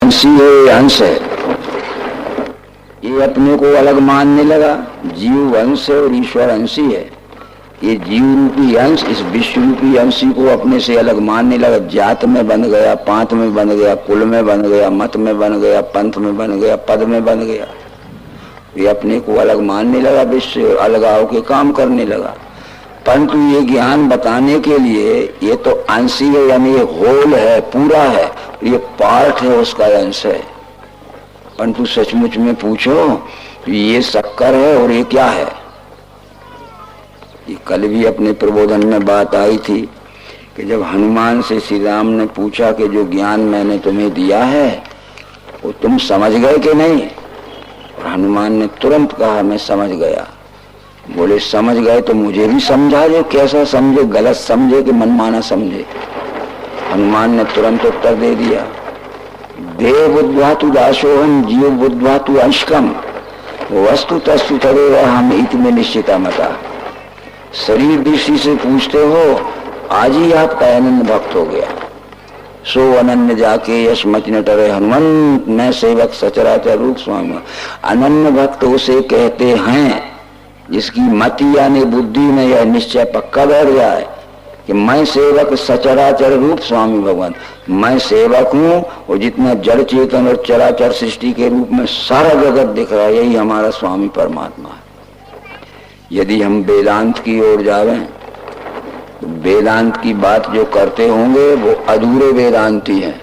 अंशी है, ये अंश है। ये अपने को अलग मानने लगा। जीव अंश है और ईश्वर अंशी है। ये जीव रूपी अंश इस विश्व रूपी अंशी को अपने से अलग मानने लगा। जात में बन गया, पांत में बन गया, कुल में बन गया, मत में बन गया, पंथ में बन गया, पद में बन गया। ये अपने को अलग मानने लगा, विश्व अलगाव के काम करने लगा। परंतु ये ज्ञान बताने के लिए ये तो अंशी है, यानी ये होल है, पूरा है, ये पार्ट है, उसका अंश है। परंतु सचमुच में पूछो ये शक्कर है और ये क्या है। ये कल भी अपने प्रबोधन में बात आई थी कि जब हनुमान से श्री राम ने पूछा कि जो ज्ञान मैंने तुम्हें दिया है वो तुम समझ गए कि नहीं, और हनुमान ने तुरंत कहा मैं समझ गया। बोले समझ गए तो मुझे भी समझा दो, कैसा समझे, गलत समझे कि मनमाना समझे। हनुमान ने तुरंत उत्तर दे दिया, देव बुद्ध्वा तु दासोहम जीव बुद्ध्वा तु अंशकम वस्तु तस्तु तदेव हम इति में निश्चिता मता। शरीर दृष्टि से पूछते हो, आज ही आपका अनन्य भक्त हो गया। सो अनन्य जाके यश मच न टरे हनुमंत मैं सेवक सचराचर रूप स्वामी। अनन्य भक्त उसे कहते हैं जिसकी मति यानी बुद्धि में यह निश्चय पक्का बैठ जाए कि मैं सेवक सचराचर रूप स्वामी भगवान, मैं सेवक हूँ और जितना जड़ चेतन और चराचर सृष्टि के रूप में सारा जगत दिख रहा है यही हमारा स्वामी परमात्मा है। यदि हम वेदांत की ओर जावें तो वेदांत की बात जो करते होंगे वो अधूरे वेदांती हैं,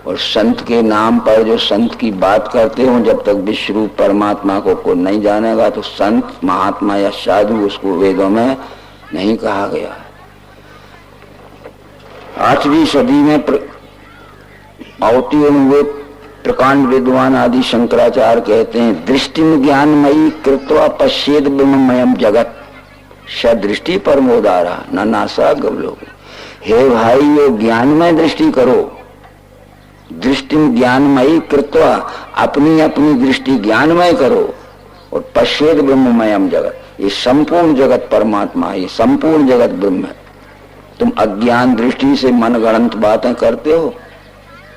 और संत के नाम पर जो संत की बात करते हो जब तक विश्व रूप परमात्मा को नहीं जानेगा तो संत महात्मा या साधु उसको वेदों में नहीं कहा गया। 8वीं सदी में अवतीर्ण प्रकांड विद्वान आदि शंकराचार्य कहते हैं दृष्टि ज्ञानमयी कृत्वा पश्येद ब्रह्ममयम जगत स दृष्टि परमोदारा न नासा गवलोक। हे भाई ये ज्ञानमय दृष्टि करो, दृष्टि ज्ञानमयी कृत्वा अपनी अपनी दृष्टि ज्ञानमय करो, और पश्येद ब्रह्ममयम जगत ये संपूर्ण जगत परमात्मा है, ये संपूर्ण जगत ब्रह्म है। तुम अज्ञान दृष्टि से मनगढ़ंत बातें करते हो।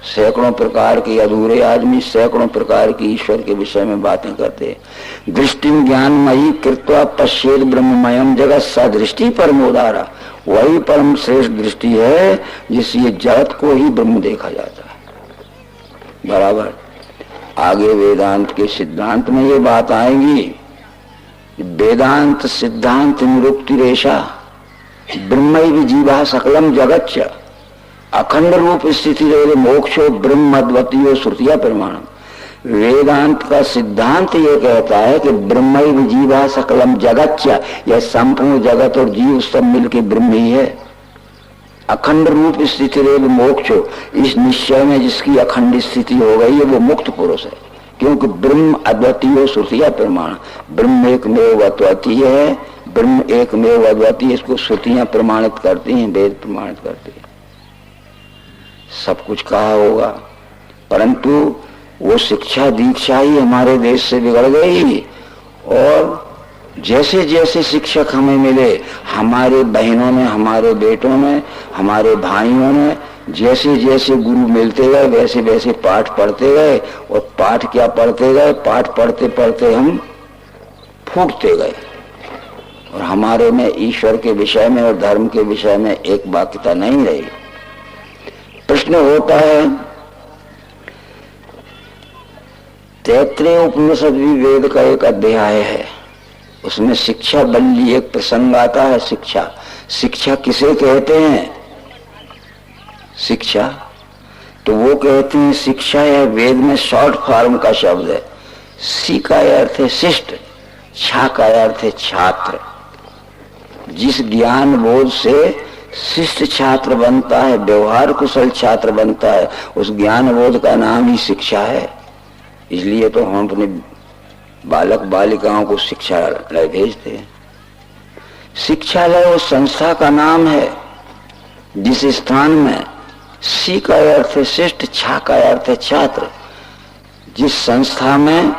सैकड़ों प्रकार के अधूरे आदमी सैकड़ों प्रकार की ईश्वर के विषय में बातें करते हैं। दृष्टि ज्ञानमयी कृत्वा पश्येद ब्रह्ममयम जगत सा दृष्टि परमोदारा, वही परम श्रेष्ठ दृष्टि है जिससे जगत को ही ब्रह्म देखा जाता है। बराबर आगे वेदांत के सिद्धांत में ये बात आएगी। वेदांत सिद्धांत निरुक्ति रेशा ब्रह्मैव जीवा सकलम जगच्च अखंड रूप स्थिति रहे मोक्षो ब्रह्म अद्वितीयो श्रुतिया प्रमाणम। वेदांत का सिद्धांत ये कहता है कि ब्रह्मैव जीवा सकलम जगच्च, यह संपूर्ण जगत और जीव सब मिलके ब्रह्म ही है। अखंड रूप स्थिति रहे मोक्षो, इस निश्चय में जिसकी अखंड स्थिति हो गई है वो मुक्त पुरुष है, क्योंकि ब्रह्म अद्वितीय श्रुतिया प्रमाण। ब्रह्म एकमेव अद्वितीय है, ब्रह्म एकमेव अद्वितीय, इसको श्रुतियां प्रमाणित करती हैं, वेद प्रमाणित करते हैं। सब कुछ कहा होगा, परंतु वो शिक्षा दीक्षा ही हमारे देश से बिगड़ गई। और जैसे जैसे शिक्षक हमें मिले, हमारे बहनों में, हमारे बेटों में, हमारे भाइयों में जैसे जैसे गुरु मिलते गए वैसे वैसे पाठ पढ़ते गए, और पाठ क्या पढ़ते गए, पाठ पढ़ते पढ़ते हम फूटते गए, और हमारे में ईश्वर के विषय में और धर्म के विषय में एक वाक्यता नहीं रही। प्रश्न होता है, तैत्तरीय उपनिषद भी वेद का एक अध्याय है, उसमें शिक्षा बल्ली एक प्रसंग आता है। शिक्षा, शिक्षा किसे कहते हैं? शिक्षा तो वो कहते हैं शिक्षा है वेद में शॉर्ट फॉर्म का शब्द है। सी का अर्थ है शिष्ट, छा का अर्थ है छात्र। जिस ज्ञान बोध से शिष्ट छात्र बनता है, व्यवहार कुशल छात्र बनता है, उस ज्ञान बोध का नाम ही शिक्षा है। इसलिए तो हम अपने बालक बालिकाओं को शिक्षालय भेजते हैं। शिक्षालय उस संस्था का नाम है जिस स्थान में सी का अर्थ है शिष्ट, छा का अर्थ है छात्र। जिस संस्था में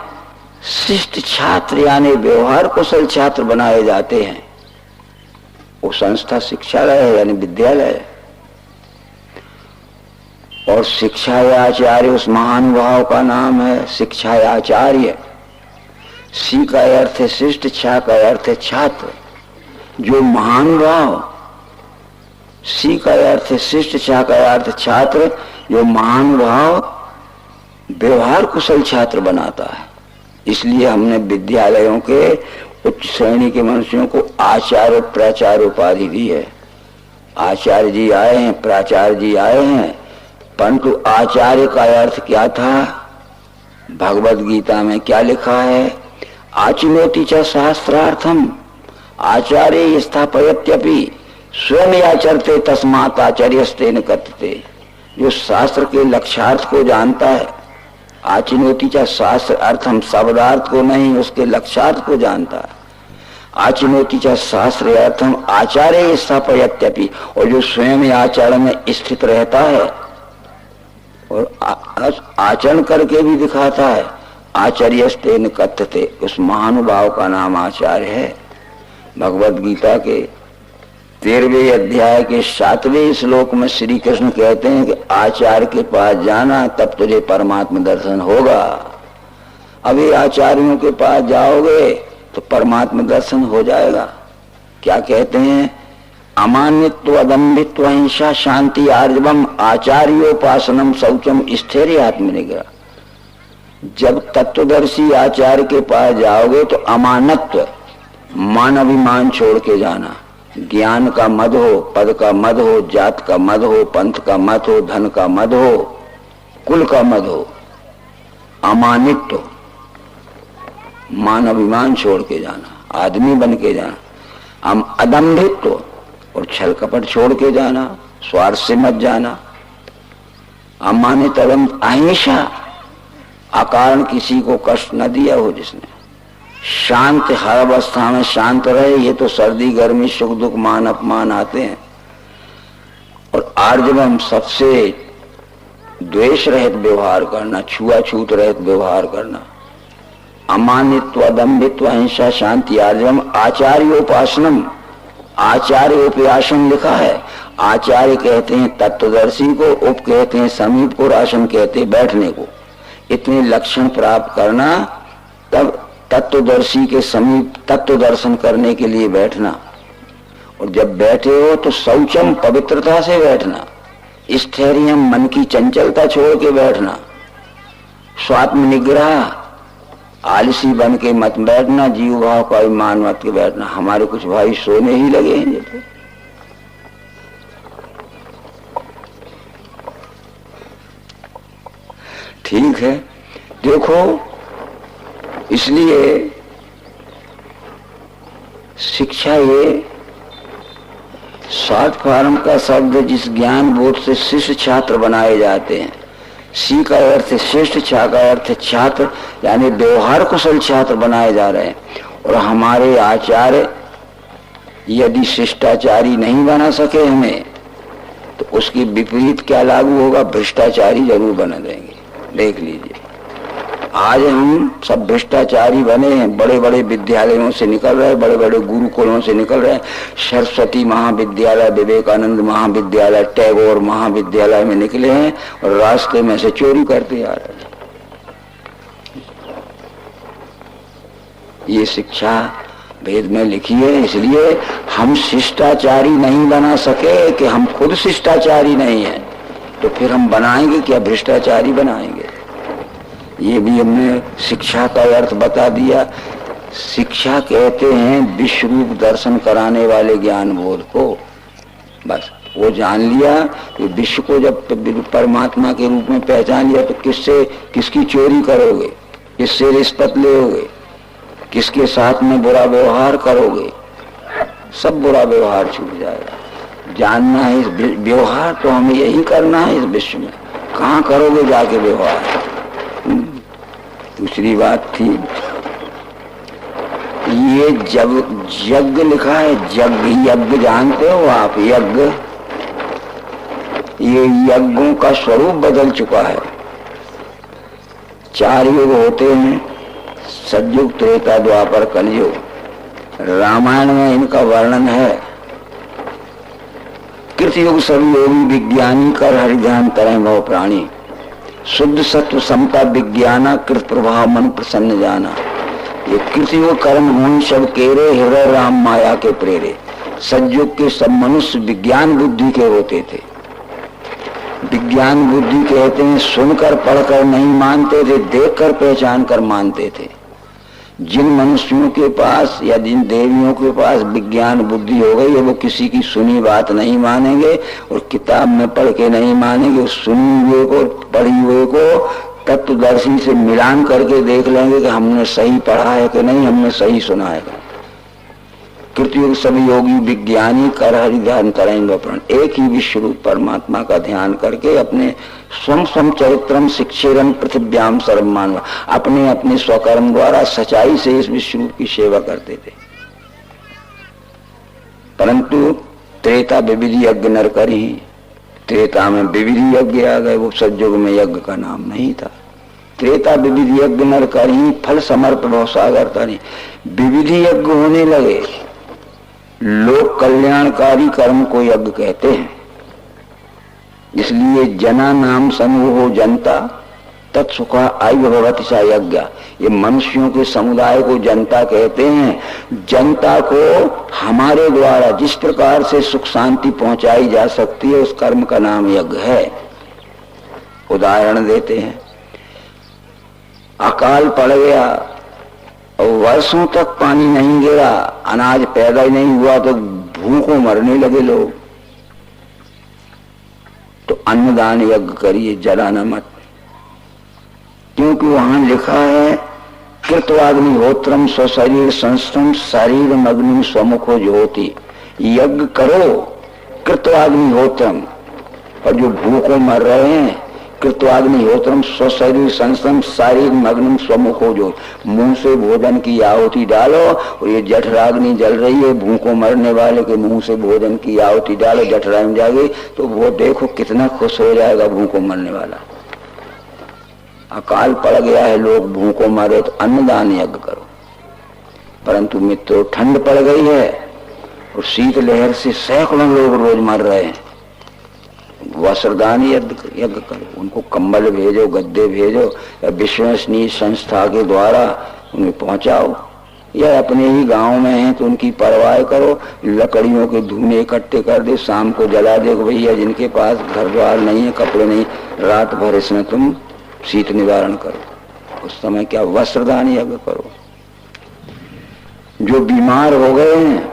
शिष्ट छात्र यानी व्यवहार कुशल छात्र बनाए जाते हैं वो संस्था शिक्षालय है यानी विद्यालय है। और शिक्षायाचार्य उस महानुभाव का नाम है शिक्षायाचार्य। सी का अर्थ है शिष्ट, छा का अर्थ है छात्र। जो महानुभाव, सी का अर्थ है शिष्ट, छा का अर्थ छात्र, जो महानुभाव व्यवहार कुशल छात्र बनाता है। इसलिए हमने विद्यालयों के उच्च श्रेणी के मनुष्यों को आचार्य प्राचार्य उपाधि दी है। आचार्य जी आए हैं, प्राचार्य जी आए हैं, परंतु आचार्य का अर्थ क्या था? भगवत गीता में क्या लिखा है? आचिनोति च शास्त्रार्थम आचार्य स्थापयत्यपि स्वयं आचरते तस्मात् आचार्यस्ते न कथते। जो शास्त्र के लक्ष्यार्थ को जानता है, आचिनोति च शास्त्र अर्थम, शब्दार्थ को नहीं उसके लक्ष्यार्थ को जानता है। आचिनोति च शास्त्र अर्थम आचार्य स्थापयत्यपि, और जो स्वयं आचरण में स्थित रहता है और आचरण करके भी दिखाता है, आचार्यस्ते न कथते, उस महानुभाव का नाम आचार्य है। भगवत गीता के 13वें अध्याय के 7वें श्लोक में श्री कृष्ण कहते हैं कि आचार्य के पास जाना तब तुझे परमात्मा दर्शन होगा। अभी आचार्यों के पास जाओगे तो परमात्मा दर्शन हो जाएगा। क्या कहते हैं? अमानित्व अदम्भित्व अहिंसा शांति आर्जवम आचार्योपासनम शौचम स्थैर्य आत्मनिग्रह। जब तत्वदर्शी आचार्य के पास जाओगे तो अमानत्व, मान अभिमान छोड़ के जाना। ज्ञान का मद हो, पद का मद हो, जात का मद हो, पंथ का मद हो, धन का मद हो, कुल का मद हो। अमानित्व, मान अभिमान छोड़ के जाना, आदमी बन के जाना। अदम्भित्व, और छल कपट छोड़ के जाना, स्वार्थ से मत जाना। अमानित अहिंसा, अकारण किसी को कष्ट न दिया हो जिसने। शांत, हर अवस्था में शांत रहे। ये तो सर्दी गर्मी सुख दुख मान अपमान आते हैं। और आर्जवम, सबसे द्वेष रहित व्यवहार करना, छुआछूत रहित व्यवहार करना। अमानित्व अदम्भित्व अहिंसा शांति आर्जवम आचार्योपासनम, आचार्योपासन लिखा है। आचार्य कहते हैं तत्वदर्शी को, उप कहते हैं समीप को, आसन कहते हैं बैठने को। इतने लक्षण प्राप्त करना, तब तत्वदर्शी के समीप तत्व दर्शन करने के लिए बैठना। और जब बैठे हो तो शौचम, पवित्रता से बैठना। स्थैर्यम, मन की चंचलता छोड़ के बैठना। स्वात्म निग्रह, आलसी बन के मत बैठना। जीव भाव का अभिमान मत के बैठना। हमारे कुछ भाई सोने ही लगे हैं जैसे। ठीक है, देखो, इसलिए शिक्षा ये शॉर्ट फॉर्म का शब्द, जिस ज्ञान बोध से शिष्य छात्र बनाए जाते हैं। सी का अर्थ श्रेष्ठ, छा का अर्थ छात्र, यानी व्यवहार कुशल छात्र बनाए जा रहे हैं। और हमारे आचार्य यदि शिष्टाचारी नहीं बना सके हमें, तो उसकी विपरीत क्या लागू होगा? भ्रष्टाचारी जरूर बना देंगे। देख लीजिए, आज हम सब भ्रष्टाचारी बने हैं। बड़े बड़े विद्यालयों से निकल रहे, बड़े बड़े गुरुकुलों से निकल रहे। सरस्वती महाविद्यालय, विवेकानंद महाविद्यालय, टैगोर महाविद्यालय में निकले हैं और रास्ते में से चोरी करते आ रहे हैं। ये शिक्षा वेद में लिखी है। इसलिए हम शिष्टाचारी नहीं बना सके कि हम खुद शिष्टाचारी नहीं हैं, तो फिर हम बनाएंगे क्या? भ्रष्टाचारी बनाएंगे। ये भी हमने शिक्षा का अर्थ बता दिया। शिक्षा कहते हैं विश्व रूप दर्शन कराने वाले ज्ञान बोध को। बस वो जान लिया कि विश्व को जब परमात्मा के रूप में पहचान लिया, तो किसकी चोरी करोगे, किससे रिश्वत लोगे, किसके साथ में बुरा व्यवहार करोगे, सब बुरा व्यवहार छूट जाएगा। जानना है इस व्यवहार तो हमें यही करना है इस विश्व में। कहाँ करोगे जाके व्यवहार? दूसरी बात थी, ये जब यज्ञ लिखा है, यज्ञ जानते हो आप? यज्ञ, ये यज्ञों का स्वरूप बदल चुका है। 4 युग होते हैं, सतयुग, त्रेता, द्वापर, कलयुग। रामायण में इनका वर्णन है। कृतयुग सब योगी विज्ञानी कर हरि ध्यान करें भव प्राणी, शुद्ध सत्व समता विज्ञाना कृत प्रभाव मन प्रसन्न जाना। ये कृतयुग कर्म गुण सब केरे, हृदय राम माया के प्रेरे। सतयुग के सब मनुष्य विज्ञान बुद्धि के होते थे। विज्ञान बुद्धि कहते हैं सुनकर पढ़कर नहीं मानते थे, देखकर पहचान कर मानते थे। जिन मनुष्यों के पास या जिन देवियों के पास विज्ञान बुद्धि हो गई है वो किसी की सुनी बात नहीं मानेंगे और किताब में पढ़ के नहीं मानेंगे। सुनी हुए को पढ़ी हुए को तत्वदर्शी से मिलान करके देख लेंगे कि हमने सही पढ़ा है कि नहीं, हमने सही सुना है। कृतयुग सब योगी विज्ञानी कर हरि ध्यान करेंगे प्रण। एक ही विश्व रूप परमात्मा का ध्यान करके अपने स्वम स्वम चरित्रम शिक्षेरम पृथिव्याम सर्वमान, अपने अपने स्वकर्म द्वारा सच्चाई से इस विश्व रूप की सेवा करते थे। परंतु त्रेता विविधि यज्ञ नर कर ही, त्रेता में विविधि यज्ञ आ गए, वो सतयुग में यज्ञ का नाम नहीं था। त्रेता विविधि यज्ञ नर कर ही, फल समर्प भव सागर तरी। विविधि यज्ञ होने लगे, लोक कल्याणकारी कर्म को यज्ञ कहते हैं। इसलिए जना नाम समूह हो जनता तत्सुखा आयु भवति सा यज्ञ। ये मनुष्यों के समुदाय को जनता कहते हैं। जनता को हमारे द्वारा जिस प्रकार से सुख शांति पहुंचाई जा सकती है उस कर्म का नाम यज्ञ है। उदाहरण देते हैं, अकाल पड़ गया और वर्षों तक पानी नहीं गिरा, अनाज पैदा ही नहीं हुआ तो भूखों मरने लगे लोग, तो अन्नदान यज्ञ करिए, जलाना मत। क्योंकि वहां लिखा है कृतवाग्निहोत्रम स्वशरीर संस्थम शरीर अग्नि स्वमुखो ज्योति। यज्ञ करो कृतवाग्निहोत्रम, और जो भूखों मर रहे हैं कृतवाग्निहोत्रम स्वशरीर संस्थम शरीर मग्नम स्वमुखो जो, मुंह से भोजन की आहुति डालो। और ये जठराग्नि जल रही है, भूखों मरने वाले के मुंह से भोजन की आहुति डालो, जठराग्नि जागे तो वो देखो कितना खुश हो जाएगा भूखों मरने वाला। अकाल पड़ गया है, लोग भूखों मरे तो अन्नदान यज्ञ करो। परंतु मित्रों ठंड पड़ गई है और शीतलहर से सैकड़ों लोग रोज मर रहे हैं, वस्त्रदान यज्ञ करो। उनको कंबल भेजो, गद्दे भेजो, या विश्वसनीय संस्था के द्वारा उन्हें पहुंचाओ, या अपने ही गांव में हैं तो उनकी परवाह करो। लकड़ियों के धुएं इकट्ठे कर दे, शाम को जला दे। भैया जिनके पास घर द्वार नहीं है, कपड़े नहीं, रात भर इसमें तुम शीत निवारण करो। उस समय क्या वस्त्रदान यज्ञ करो। जो बीमार हो गए हैं,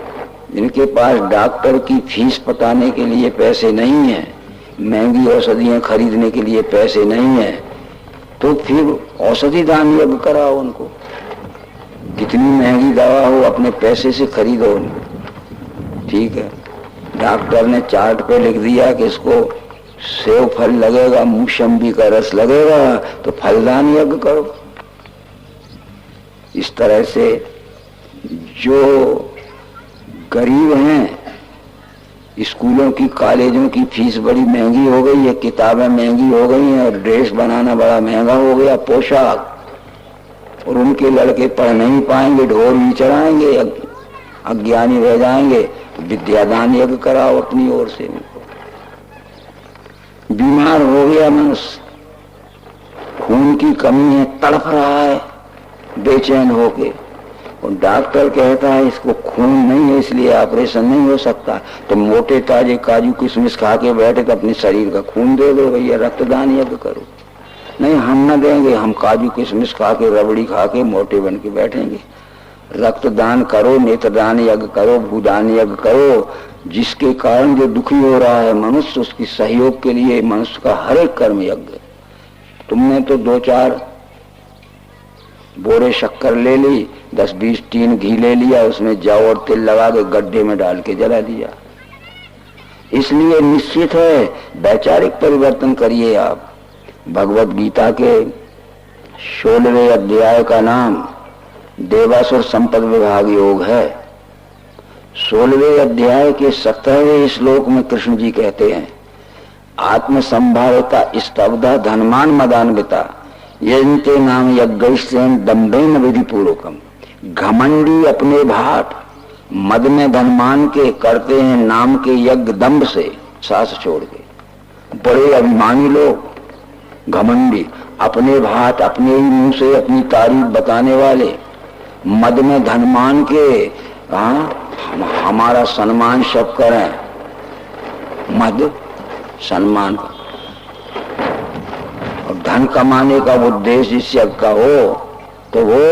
जिनके पास डॉक्टर की फीस पटाने के लिए पैसे नहीं है, महंगी औषधियां खरीदने के लिए पैसे नहीं है, तो फिर औषधि दान यज्ञ कराओ उनको। कितनी महंगी दवा हो अपने पैसे से खरीदो उनको, ठीक है। डॉक्टर ने चार्ट पे लिख दिया कि इसको सेव फल लगेगा, मौसम्बी का रस लगेगा, तो फलदान यज्ञ करो। इस तरह से जो गरीब हैं, स्कूलों की कॉलेजों की फीस बड़ी महंगी हो गई है, किताबें महंगी हो गई हैं, और ड्रेस बनाना बड़ा महंगा हो गया, पोशाक, और उनके लड़के पढ़ नहीं पाएंगे, ढोर भी चढ़ाएंगे, अज्ञानी रह जाएंगे, तो विद्यादान यज्ञ कराओ अपनी ओर से। बीमार हो गया मनुष्य, खून की कमी है, तड़प रहा है बेचैन होके, और डॉक्टर कहता है इसको खून नहीं है इसलिए ऑपरेशन नहीं हो सकता, तो मोटे ताजे काजू किशमिश खा के बैठे तो अपने शरीर का खून दे दो भैया, रक्तदान यज्ञ करो। नहीं, हम न देंगे, हम काजू किशमिश खा के रबड़ी खा के मोटे बन के बैठेंगे। रक्तदान करो, नेत्रदान यज्ञ करो, भूदान यज्ञ करो। जिसके कारण जो दुखी हो रहा है मनुष्य, उसकी सहयोग के लिए मनुष्य का हर एक कर्म यज्ञ। तुमने तो 2-4 बोरे शक्कर ले ली, 10-20 टीन घी ले लिया, उसमें जौ और तिल लगा के गड्ढे में डाल के जला दिया। इसलिए निश्चित है वैचारिक परिवर्तन करिए आप। भगवत गीता के 16वें अध्याय का नाम देवासुर संपद विभाग योग है। 16वें अध्याय के 17वें श्लोक में कृष्ण जी कहते हैं, आत्म संभाविता स्तब्धा धनमान मदान्विता यजन्ते नाम यज्ञैस्तेन दम्भेन विधि पूर्वकम। घमंडी अपने भाट मद में धनमान के करते हैं नाम के यज्ञ दम्भ से, सांस छोड़ के। बड़े अभिमानी लोग, घमंडी, अपने भात अपने ही मुंह से अपनी तारीफ बताने वाले, मद में धन मान के हमारा सम्मान सब करें, मद सम्मान का और धन कमाने का उद्देश्य इस यज्ञ का हो तो वो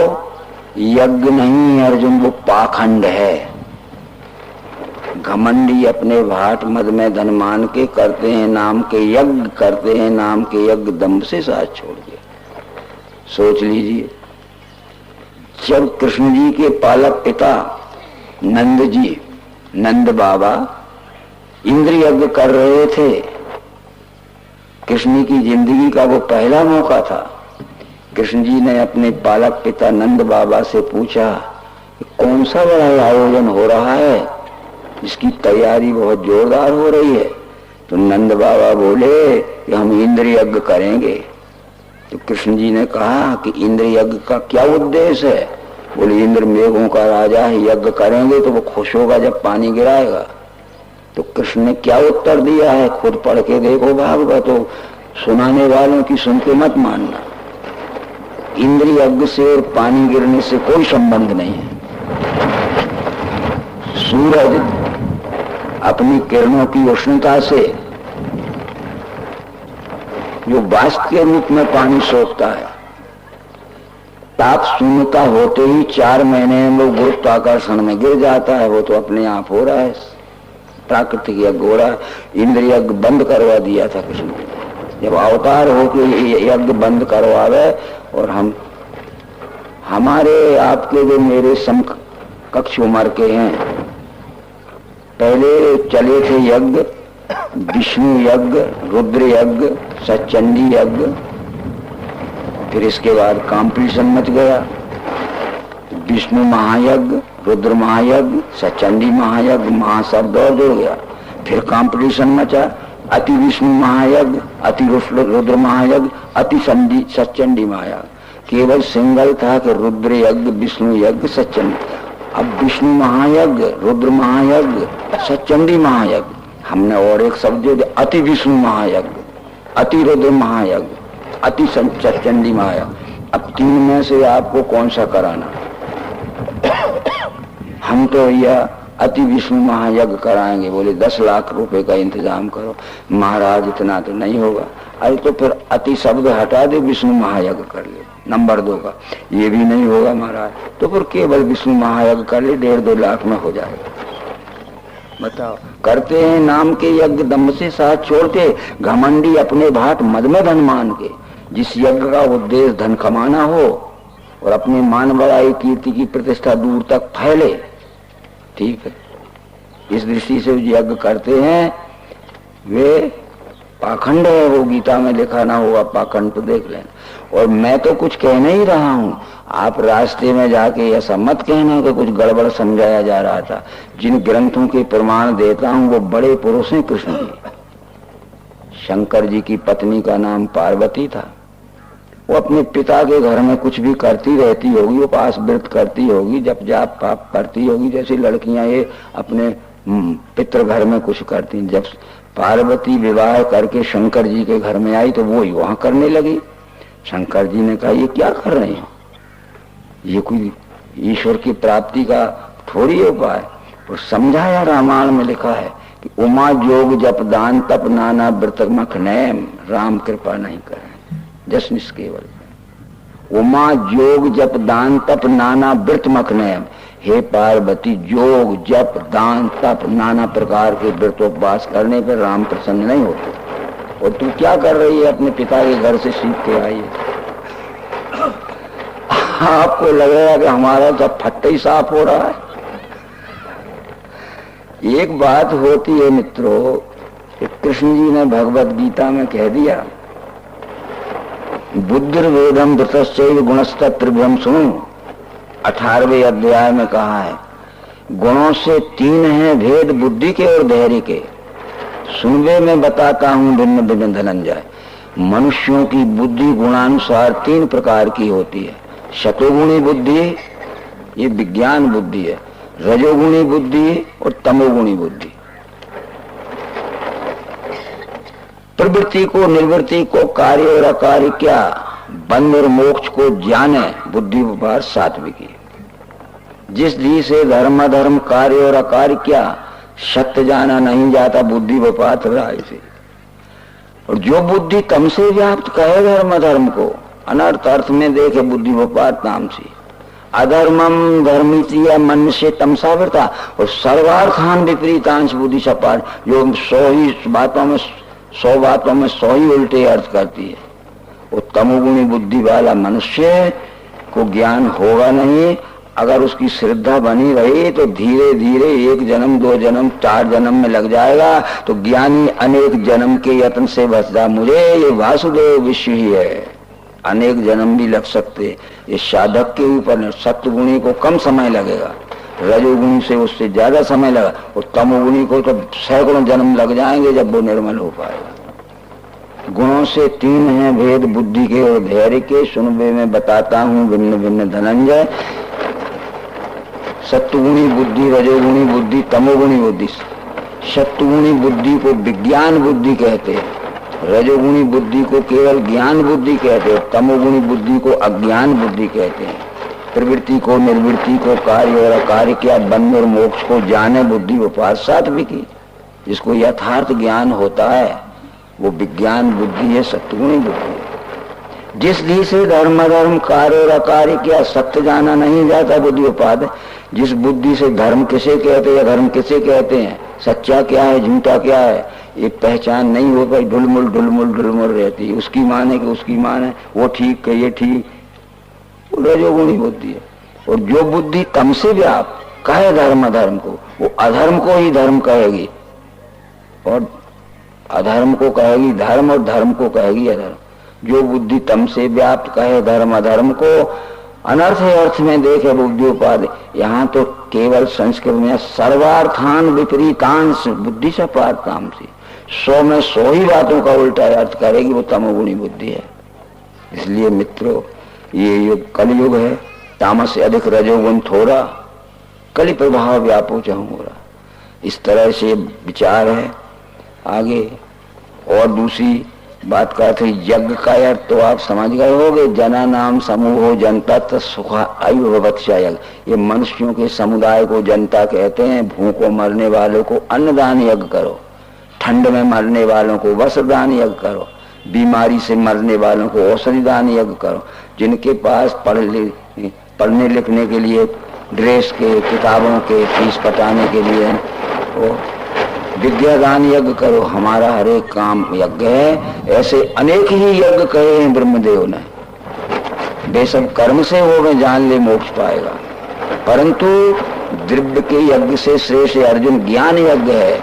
यज्ञ नहीं अर्जुन, वो पाखंड है। घमंडी अपने भाट मद में धन मान के करते हैं नाम के यज्ञ, करते हैं नाम के यज्ञ दम्भ से साथ छोड़ के। सोच लीजिए, जब कृष्ण जी के पालक पिता नंद जी, नंद बाबा इंद्र यज्ञ कर रहे थे, कृष्ण की जिंदगी का वो पहला मौका था। कृष्ण जी ने अपने पालक पिता नंद बाबा से पूछा कि कौन सा बड़ा आयोजन हो रहा है, इसकी तैयारी बहुत जोरदार हो रही है। तो नंद बाबा बोले कि हम इंद्र यज्ञ करेंगे। तो कृष्ण जी ने कहा कि इंद्र यज्ञ का क्या उद्देश्य है? बोले इंद्र मेघों का राजा है, यज्ञ करेंगे तो वो खुश होगा जब पानी गिराएगा। तो कृष्ण ने क्या उत्तर दिया है खुद पढ़ के देखो भागवत, तो सुनाने वालों की सुन के मत मानना। इंद्र यज्ञ से और पानी गिरने से कोई संबंध नहीं है। सूरज अपनी किरणों की उष्णता से जो वाष्प के रूप में पानी सोखता है, ताप शून्यता होते ही 4 महीने में वो गुरुत्वाकर्षण में गिर जाता है। वो तो अपने आप हो रहा है, प्राकृतिक यज्ञ हो रहा है। इंद्र यज्ञ बंद करवा दिया था कृष्ण ने, जब अवतार हो के यज्ञ बंद करवावे। और हम हमारे आपके जो मेरे समकक्ष उम्र के हैं, पहले चले थे यज्ञ, विष्णु यज्ञ, रुद्र यज्ञ, सचंडी यज्ञ, फिर इसके बाद कंपटीशन मच गया। विष्णु महायज्ञ, रुद्र महायज्ञ, सचंडी महायज्ञ, महाशब्द और जुड़ गया। फिर कंपटीशन मचा, अति विष्णु महायज्ञ, अति रुद्र महायज्ञ, अति सचंडी महायज्ञ। केवल सिंगल था कि रुद्र यज्ञ, विष्णु यज्ञ, सचंडी। अब विष्णु महायज्ञ, रुद्र महायज्ञ, सचंडी महायज्ञ, हमने और एक शब्द दे दिया, अति विष्णु महायज्ञ, अति रुद्र महायज्ञ, अति सचंडी महायज्ञ। अब 3 में से आपको कौन सा कराना? हम तो यह अति विष्णु महायज्ञ कराएंगे। बोले 10 लाख रुपए का इंतजाम करो। महाराज इतना तो नहीं होगा। अरे तो फिर अति शब्द हटा दे, विष्णु महायज्ञ कर ले। नंबर 2 का ये भी नहीं होगा महाराज, तो फिर केवल विष्णु महायज्ञ कर ले, 1.5-2 लाख में हो जाएगा। बताओ, करते हैं नाम के यज्ञ दम्भ से साथ छोड़ के, घमंडी अपने भाट मद में धन मान के। जिस यज्ञ का उद्देश्य धन कमाना हो और अपने मान बड़ाई कीर्ति की प्रतिष्ठा दूर तक फैले, ठीक है, इस दृष्टि से यज्ञ करते हैं वे पाखंड है। वो गीता में लिखा ना हुआ पाखंड तो देख लेना। और मैं तो कुछ कह नहीं रहा हूँ, आप रास्ते में जाके ऐसा मत कहना कि कुछ गड़बड़ समझाया जा रहा था। जिन ग्रंथों के प्रमाण देता हूँ वो बड़े पुरुष हैं कृष्ण जी। शंकर जी की पत्नी का नाम पार्वती था। वो अपने पिता के घर में कुछ भी करती रहती होगी, उपास व्रत करती होगी, जप जाप पाप करती होगी, जैसी लड़कियां ये अपने पितृ घर में कुछ करती। जब पार्वती विवाह करके शंकर जी के घर में आई तो वो वहां करने लगी। शंकर जी ने कहा ये क्या कर रहे हो, ये कोई ईश्वर की प्राप्ति का थोड़ी उपाय। तो समझाया, रामायण में लिखा है कि उमा जोग जप दान तप नाना व्रत मखनैम, राम कृपा नहीं करें जस निष्केवल। उमा जोग जप दान तप नाना व्रत मखनैम, हे पार्वती जोग जप दान तप नाना प्रकार के व्रत उपवास करने पर राम प्रसन्न नहीं होते। और तू क्या कर रही है, अपने पिता के घर से सीख के आई है। आपको लगेगा कि हमारा सब फट्टा ही साफ हो रहा है। एक बात होती है मित्रों, कृष्ण जी ने भगवत गीता में कह दिया, बुद्धिर्वेदम धृतश्चैव गुणस्तत्त्रिभ्यम सुनो। 18वें अध्याय में कहा है, गुणों से 3 हैं भेद, बुद्धि के और धैर्य के। सुनवे में बताता हूं भिन्न भिन्न धनंजय। मनुष्यों की बुद्धि गुणानुसार 3 प्रकार की होती है। शतोगुणी बुद्धि, ये विज्ञान बुद्धि है, रजोगुणी बुद्धि और तमोगुणी बुद्धि। प्रवृत्ति को, निवृत्ति को, कार्य और अकार्य क्या, बंध और मोक्ष को जाने बुद्धि व्यापार सात्विकी। जिस दी से धर्म अधर्म, कार्य और अकार्य क्या, सत्य जाना नहीं जाता बुद्धि व्यापार राय से। और जो बुद्धि तम से व्याप्त कहे धर्म अधर्म को, अनर्थ अर्थ में देखे बुद्धि व्यापार तामसी। अधर्मम धर्मिति या मन से तमसावृता, और सर्वार्थान विपरीतांश बुद्धि सपार, जो 100 बातों में 100 ही उल्टे अर्थ करती है। वो तमोगुणी बुद्धि वाला मनुष्य को ज्ञान होगा नहीं। अगर उसकी श्रद्धा बनी रही तो धीरे धीरे 1 जन्म 2 जन्म 4 जन्म में लग जाएगा। तो ज्ञानी अनेक जन्म के यत्न से बचता। मुझे ये वासुदेव विश्व ही है, अनेक जन्म भी लग सकते। ये साधक के ऊपर। सत्वगुणी को कम समय लगेगा, रजोगुणी से उससे ज्यादा समय लगा, और तमोगुणी को तो सैकड़ों जन्म लग जाएंगे जब वो निर्मल हो पाएगा। गुणों से 3 हैं भेद बुद्धि के और धैर्य के, सुनबे में बताता हूँ भिन्न भिन्न धनंजय। सत्वगुणी बुद्धि, रजोगुणी बुद्धि, तमोगुणी बुद्धि। सत्वगुणी बुद्धि को विज्ञान बुद्धि कहते हैं, रजोगुणी बुद्धि को केवल ज्ञान बुद्धि कहते हैं, तमोगुणी बुद्धि को अज्ञान बुद्धि कहते हैं। प्रवृत्ति को, निर्वृत्ति को, कार्य और अकार्य क्या, बंध और मोक्ष को जाने बुद्धि व्यापार सात्विकी। जिसको यथार्थ ज्ञान होता है वो विज्ञान बुद्धि है, सत्वगुणी बुद्धि है। जिस दी से धर्म अधर्म, कार्य और अकार्य क्या, सत्य जाना नहीं जाता बुद्धि व्यापार। जिस बुद्धि से धर्म किसे कहते हैं, धर्म किसे कहते हैं, सच्चा क्या है, झूठा क्या है, ये पहचान नहीं हो पाई। ढुलमुल ढुलमुल ढुलमुल रहती है। उसकी मान है कि उसकी मान है, वो ठीक है ये ठीक, वो रजोगुणी बुद्धि है। और जो बुद्धि तम से व्याप्त कहे धर्म अधर्म को, वो अधर्म को ही धर्म कहेगी और अधर्म को कहेगी धर्म, और धर्म को कहेगी अधर्म। जो बुद्धि तम से व्याप्त कहे धर्म अधर्म को, अनर्थ अर्थ में देखे बुद्धि उपाधि। यहाँ तो केवल संस्कृत में सर्वार्थान विपरीतांश बुद्धि से पारताम से 100 में 100 ही बातों का उल्टा अर्थ करेगी, वो तमोगुणी बुद्धि है। इसलिए मित्रों, ये युग कलयुग है, तामस से अधिक रजोगुण थोड़ा, कलि प्रभाव व्यापो चहुरा। इस तरह से विचार है। आगे और दूसरी बात का अर्थ यज्ञ का अर्थ तो आप समझ गए होंगे, जना नाम समूह जनता सुखा आयु भवत्या यज्ञ। ये मनुष्यों के समुदाय को जनता कहते हैं। भूखों मरने वालों को अन्नदान यज्ञ करो, ठंड में मरने वालों को वस्त्रदान यज्ञ करो, बीमारी से मरने वालों को औषधि दान यज्ञ करो। जिनके पास पढ़ने लिखने के लिए ड्रेस के, किताबों के फीस पटाने के लिए वो विद्यादान यज्ञ करो। हमारा हर एक काम यज्ञ है। ऐसे अनेक ही यज्ञ कहे हैं ब्रह्मदेव ने। बेशक कर्म से हो में जान ले मोक्ष पाएगा, परंतु द्रव्य के यज्ञ से श्रेष्ठ अर्जुन ज्ञान यज्ञ है।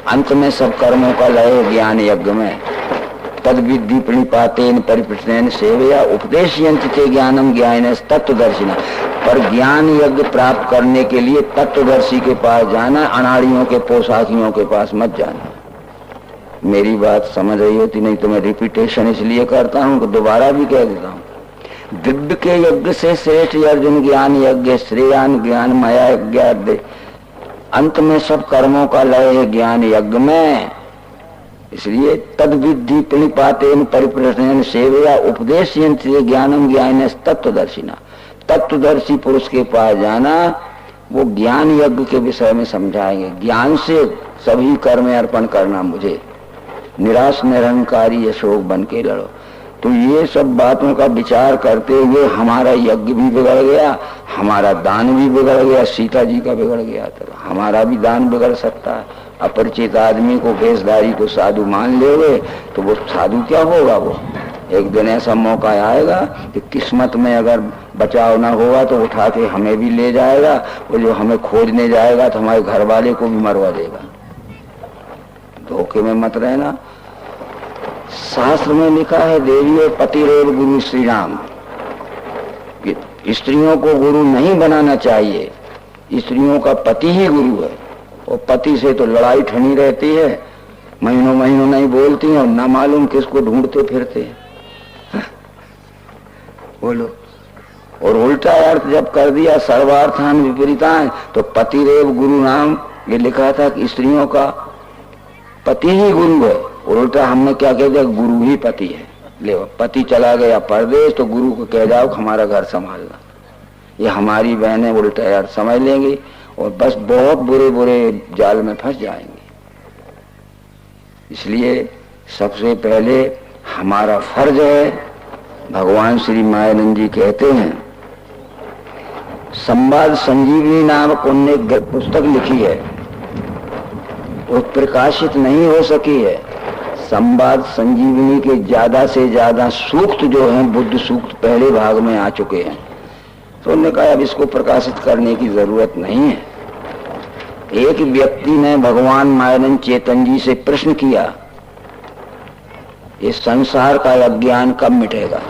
अंत में सब कर्मों का लय है ज्ञान यज्ञ में। तद विद्धि प्रणिपातेन परिप्रश्नेन सेवया उपदेशयन्ति ज्ञानम ज्ञान तत्वदर्शिना। पर ज्ञान यज्ञ प्राप्त करने के लिए तत्वदर्शी के पास जाना, अनाड़ियों के पोशाकियों के पास मत जाना। मेरी बात समझ रही होती, नहीं तो मैं रिपीटेशन इसलिए करता हूँ कि दोबारा भी कह देता हूँ। दिव्य के यज्ञ से श्रेष्ठ अर्जुन ज्ञान यज्ञ, श्रेयान ज्ञान माया यज्ञ। अंत में सब कर्मों का लय है ज्ञान यज्ञ में। इसलिए तद विद्धि प्रणिपातेन परिप्रश्नेन सेवया उपदेशयन्ति ज्ञानम ज्ञान तत्वदर्शिना। तत्वदर्शी पुरुष के पास जाना, वो ज्ञान यज्ञ के विषय में समझाएंगे। ज्ञान से सभी कर्म अर्पण करना मुझे, निराश निरंकारी अशोक बन के लड़ो। तो ये सब बातों का विचार करते हुए हमारा यज्ञ भी बिगड़ गया, हमारा दान भी बिगड़ गया, सीता जी का बिगड़ गया, तो हमारा भी दान बिगड़ सकता है। अपरिचित आदमी को, भेषधारी को साधु मान लेंगे तो वो साधु क्या होगा। वो एक दिन ऐसा मौका आएगा कि किस्मत में अगर बचाव ना होगा तो उठा के हमें भी ले जाएगा, और जो हमें खोजने जाएगा तो हमारे घर वाले को भी मरवा देगा। धोखे में मत रहना। शास्त्र में लिखा है, देवी और पति रेव गुरु श्री राम। स्त्रियों को गुरु नहीं बनाना चाहिए, स्त्रियों का पति ही गुरु है। और पति से तो लड़ाई ठनी रहती है, महीनों महीनों नहीं बोलती हैं और ना मालूम किसको ढूंढते फिरते हैं। बोलो। और उल्टा अर्थ जब कर दिया सर्वार्थान विपरीतान, तो पति रेव गुरु नाम ये लिखा था कि स्त्रियों का पति ही गुरु है। उल्टा हमने क्या कह दिया, गुरु ही पति है। ले पति चला गया परदेश तो गुरु को कह जाओ हमारा घर संभालना। ये हमारी बहनें उल्टा यार समझ लेंगी और बस बहुत बुरे बुरे जाल में फंस जाएंगे। इसलिए सबसे पहले हमारा फर्ज है, भगवान श्री मायानंद जी कहते हैं, संवाद संजीवनी नामक उनने पुस्तक लिखी है, वो प्रकाशित नहीं हो सकी है। संवाद संजीवनी के ज्यादा से ज्यादा सूक्त जो हैं, बुद्ध सूक्त पहले भाग में आ चुके हैं, तो उन्होंने कहा अब इसको प्रकाशित करने की जरूरत नहीं है। एक व्यक्ति ने भगवान मायानंद चेतन जी से प्रश्न किया, इस संसार का अज्ञान कब मिटेगा?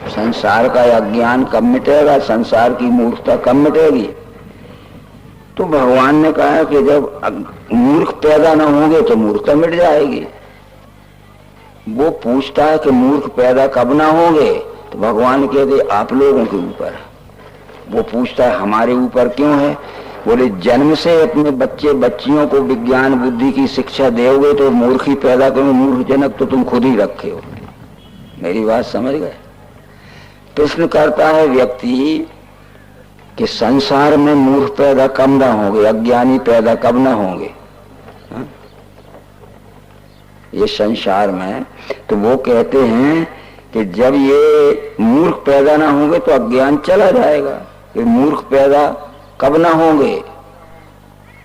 संसार का अज्ञान कब मिटेगा? संसार की मूर्खता कब मिटेगी? तो भगवान ने कहा कि जब मूर्ख पैदा न होंगे तो मूर्खता मिट जाएगी। वो पूछता है कि मूर्ख पैदा कब ना होंगे? तो भगवान कहते आप लोगों के ऊपर। वो पूछता है हमारे ऊपर क्यों है? बोले जन्म से अपने बच्चे बच्चियों को विज्ञान बुद्धि की शिक्षा दोगे तो मूर्ख ही पैदा करो, मूर्खजनक तो तुम खुद ही रखे हो। मेरी बात समझ गए? प्रश्न करता है व्यक्ति कि संसार में मूर्ख पैदा कब ना होंगे, अज्ञानी पैदा कब ना होंगे? हा? ये संसार में तो वो कहते हैं कि जब ये मूर्ख पैदा ना होंगे तो अज्ञान चला जाएगा। ये मूर्ख पैदा कब ना होंगे?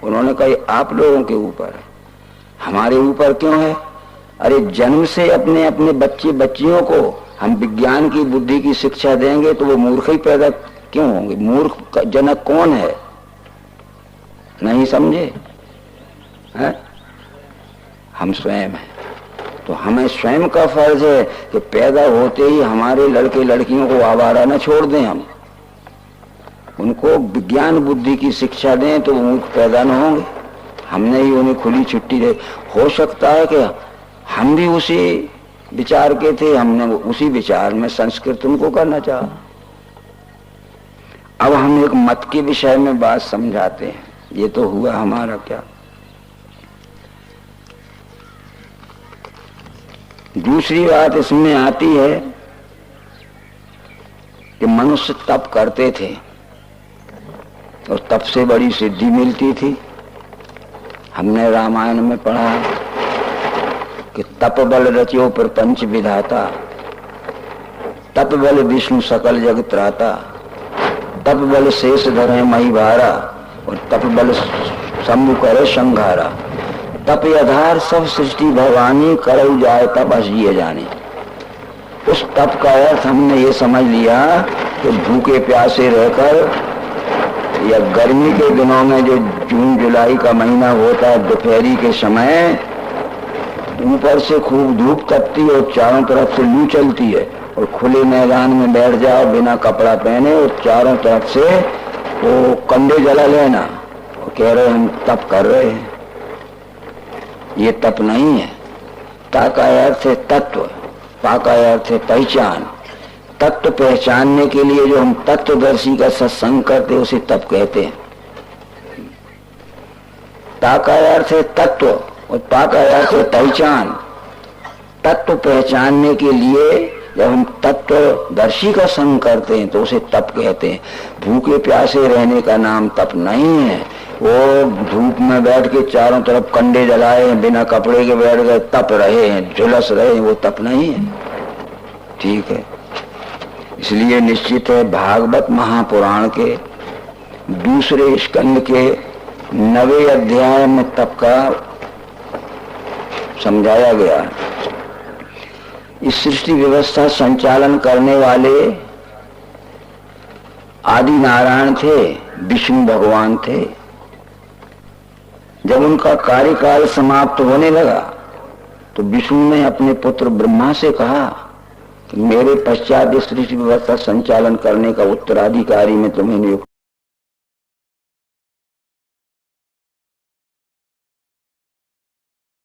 उन्होंने कहा आप लोगों के ऊपर। हमारे ऊपर क्यों है? अरे जन्म से अपने अपने बच्चे बच्चियों को हम विज्ञान की बुद्धि की शिक्षा देंगे तो वो मूर्ख ही पैदा क्यों होंगे? मूर्ख जनक कौन है? नहीं समझे? है? हम स्वयं हैं। तो हमें स्वयं का फर्ज है कि पैदा होते ही हमारे लड़के लड़कियों को आवारा न छोड़ दें, हम उनको विज्ञान बुद्धि की शिक्षा दें तो वो मूर्ख पैदा न होंगे। हमने ही उन्हें खुली छुट्टी दे। हो सकता है कि हम भी उसी विचार के थे, हमने उसी विचार में संस्कृत उनको करना चाहा। अब हम एक मत के विषय में बात समझाते हैं। ये तो हुआ हमारा क्या। दूसरी बात इसमें आती है कि मनुष्य तप करते थे और तप से बड़ी सिद्धि मिलती थी। हमने रामायण में पढ़ा कि तप बल रचो प्रपंच विधाता, तप बल विष्णु सकल जग त्राता, तप बल शेष धरे मही भारा और तप बल शंभु करे संघारा। तप आधार सब सृष्टि भवानी करऊ जाए तप असिए जाने। उस तप का अर्थ हमने ये समझ लिया कि भूखे प्यासे रहकर या गर्मी के दिनों में जो जून जुलाई का महीना होता है, दोपहरी के समय ऊपर से खूब धूप तपती है और चारों तरफ से लू चलती है और खुले मैदान में बैठ जाओ बिना कपड़ा पहने और चारों तरफ से वो कंडे जला लेना और कह रहे हम तप कर रहे हैं। ये तप नहीं है। ता का अर्थ है तत्व, पा का अर्थ है पहचान। तत्व पहचानने के लिए जो हम तत्वदर्शी का सत्संग करते उसे तप कहते हैं। ता का अर्थ है तत्व और पा का अर्थ है पहचान। तत्व पहचानने के लिए जब हम तत्वदर्शी का संग करते हैं तो उसे तप कहते हैं। भूखे प्यासे रहने का नाम तप नहीं है। वो धूप में बैठ के चारों तरफ कंडे जलाए हैं, बिना कपड़े के बैठ गए तप रहे हैं, झुलस रहे हैं, वो तप नहीं है। ठीक है। इसलिए निश्चित है भागवत महापुराण के दूसरे स्कंद के 9वें अध्याय में तप का समझाया गया है। इस सृष्टि व्यवस्था संचालन करने वाले आदि नारायण थे, विष्णु भगवान थे। जब उनका कार्यकाल समाप्त होने लगा तो विष्णु ने अपने पुत्र ब्रह्मा से कहा कि मेरे पश्चात इस सृष्टि व्यवस्था संचालन करने का उत्तराधिकारी में तुम्हें नियुक्त